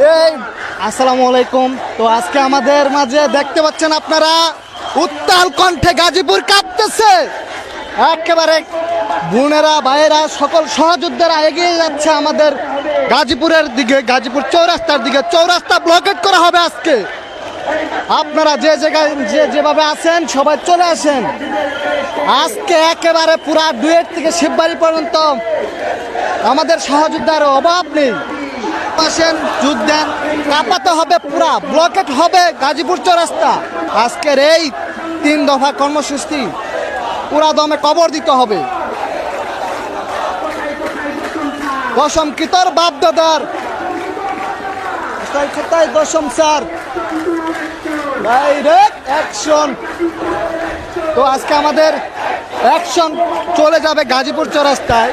এই আসসালামু আলাইকুম। তো আজকে আমাদের মাঝে দেখতে পাচ্ছেন আপনারা উত্তাল কণ্ঠে গাজীপুর কাঁপতেছে। একেবারে বোনেরা ভাইয়েরা সকল সহযোদ্ধারা এগিয়ে যাচ্ছে আমাদের গাজীপুরের দিকে, গাজীপুর চৌরাস্তার দিকে। চৌরাস্তা ব্লকেট করা হবে আজকে। আপনারা যে জায়গায় যেভাবে আছেন সবাই চলে আসেন। আজকে একেবারে পুরা ডুয়েট থেকে শিববাড়ি পর্যন্ত আমাদের সহযোদ্ধার অভাব নেই। আসেন, যোগ দেন, কাঁপাতে হবে, পুরা ব্লকেট হবে গাজীপুর চৌরাস্তা। আজকের এই 3 দফা কর্মসূচি পুরা দমে কবর দিতে হবে। দশম কি তোর বাপ দাদার কোথায়? দশম স্যার ডাইরেক্ট অ্যাকশন। তো আজকে আমাদের অ্যাকশন চলে যাবে গাজীপুর চৌরাস্তায়।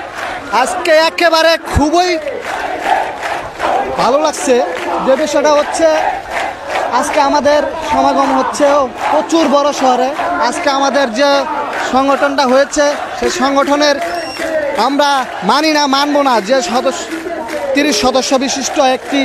আজকে একেবারে খুবই ভালো লাগছে যে বিষয়টা হচ্ছে আজকে আমাদের সমাগম হচ্ছে প্রচুর বড় শহরে। আজকে আমাদের যে সংগঠনটা হয়েছে সেই সংগঠনের আমরা মানবো না যে 30 সদস্য বিশিষ্ট একটি